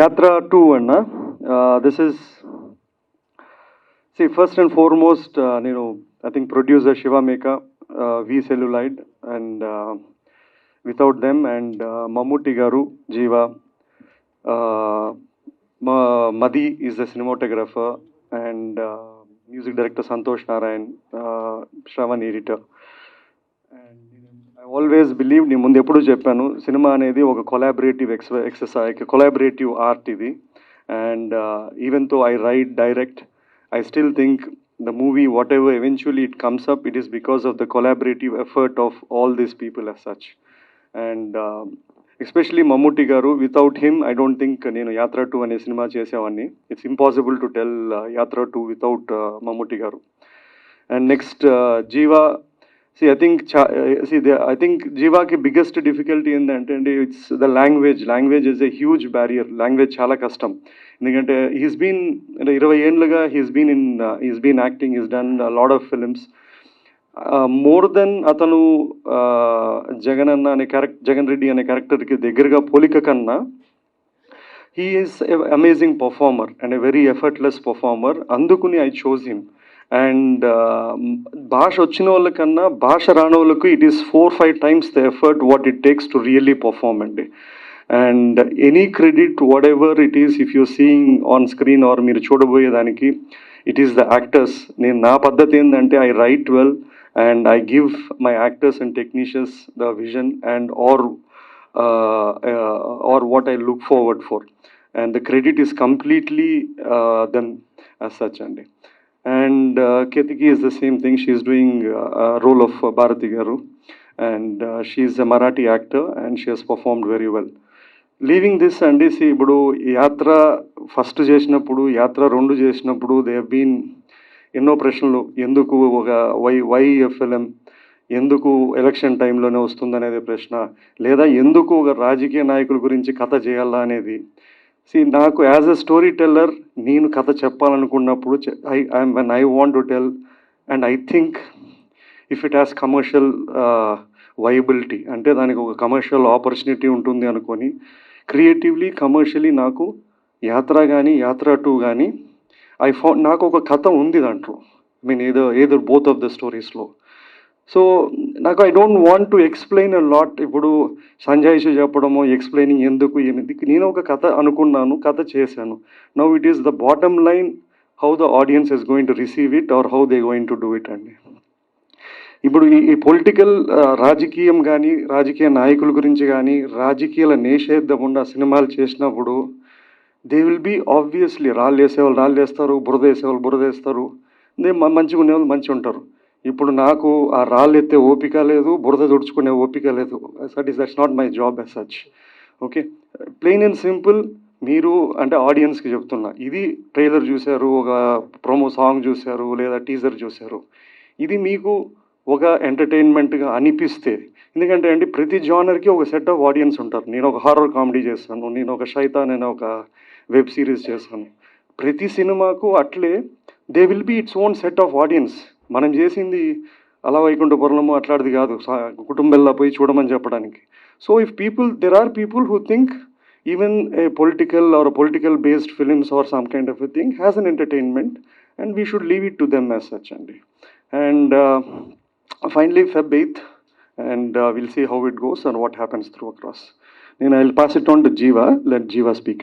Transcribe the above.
Yatra 2 అన్న this is see first and foremost I think producer Shiva Meka, V Cellulite, and without them, and Mammootty Garu, Jiva, Madi is the cinematographer, and music director Santosh Narayan, Shravan editor. I always believed నేను ముందు ఎప్పుడు చెప్పాను cinema అనేది ఒక collaborative exercise collaborative art ఇది and even తో I right direct I still think the movie, whatever eventually it comes up, it is because of the collaborative effort of all these people as such. And especially Mammootty Garu, without him, I don't think Yatra 2 ane cinema chesavanni. It's impossible to tell Yatra 2 without Mammootty Garu. And next, Jiva. See, I think Jiva ki biggest difficulty in the end, it's the language. Language is a huge barrier. Language chala custom. ఎందుకంటే he's been 20 ఏళ్ళుగా he's been acting, he's done a lot of films. More than అతను జగన్ రెడ్డి అనే క్యారెక్టర్కి దగ్గరగా పోలిక కన్నా he is an amazing performer and a very effortless performer. అందుకుని I chose him. And భాష వచ్చిన వాళ్ళకన్నా భాష రాని వాళ్ళకు it is 4-5 times the effort what it takes to really perform అండి. And any credit, whatever it is, if you're seeing on screen or మీరు చూడబోయేదానికి, it is the actors. నేను నా పద్ధతి ఏంటంటే I write well and I give my actors and technicians the vision and or what I look forward for, and the credit is completely them as such అండి. And Ketiki is the same thing. She is doing a role of Bharati Garu, and she is a Marathi actor and she has performed very well. Leaving this అండి, ఇప్పుడు యాత్ర first చేసినప్పుడు యాత్ర 2 చేసినప్పుడు they have been ఎన్నో ప్రశ్నలు. ఎందుకు ఒక వై ఫిలిం, ఎందుకు ఎలక్షన్ టైంలోనే వస్తుందనేది ప్రశ్న, లేదా ఎందుకు ఒక రాజకీయ నాయకుల గురించి కథ చేయాలా అనేది. నాకు యాజ్ అ స్టోరీ టెల్లర్ నేను కథ చెప్పాలనుకున్నప్పుడు when I want to tell and I think if it has commercial viability, అంటే దానికి ఒక కమర్షియల్ ఆపర్చునిటీ ఉంటుంది అనుకొని క్రియేటివ్లీ కమర్షియలీ నాకు యాత్ర కానీ యాత్ర 2 కానీ నాకు ఒక కథ ఉంది దాంట్లో. ఏదర్ బోత్ ఆఫ్ ద స్టోరీస్లో. సో నాకు I don't want to explain a lot. ఇప్పుడు సంజయ్ చెప్పడము ఎక్స్ప్లెయినింగ్ ఎందుకు ఏమిది, నేను ఒక కథ అనుకున్నాను, కథ చేశాను. Now it is the bottom line how the audience is going to receive it or how they going to do it అండి. ఇప్పుడు ఈ పొలిటికల్ రాజకీయం కానీ రాజకీయ నాయకుల గురించి కానీ రాజకీయాల నిషేధం ఉన్న సినిమాలు చేసినప్పుడు దే విల్ బీ ఆబ్వియస్లీ రాళ్ళు వేసేవాళ్ళు రాళ్ళు వేస్తారు, బురద వేసేవాళ్ళు బురద వేస్తారు, మంచిగా ఉండేవాళ్ళు మంచిగా ఉంటారు. ఇప్పుడు నాకు ఆ రాళ్ళు ఎత్తే ఓపిక లేదు, బురద తుడుచుకునే ఓపిక లేదు. That's not my job as such. Okay, plain and simple. మీరు అంటే ఆడియన్స్కి చెప్తున్నా, ఇది ట్రైలర్ చూశారు, ఒక ప్రోమో సాంగ్ చూశారు, లేదా టీజర్ చూశారు, ఇది మీకు ఒక ఎంటర్టైన్మెంట్గా అనిపిస్తే, ఎందుకంటే అండి ప్రతి జానర్కి ఒక సెట్ ఆఫ్ ఆడియన్స్ ఉంటారు. నేను ఒక హారర్ కామెడీ చేస్తాను, నేను ఒక శైతాన్ అనే ఒక వెబ్ సిరీస్ చేస్తాను. ప్రతి సినిమాకు అట్లే they will be its own set of audience. మనం చేసింది అలా వైకుంఠపురము అట్లాంటిది కాదు, కుటుంబంలో పోయి చూడమని చెప్పడానికి. So if there are people who think even a political or a political based films or some kind of a thing has an entertainment, and we should leave it to them as such అండి. And finally Feb 8th, and we'll see how it goes and what happens through across. I'll pass it on to Jiva. Let Jiva speak.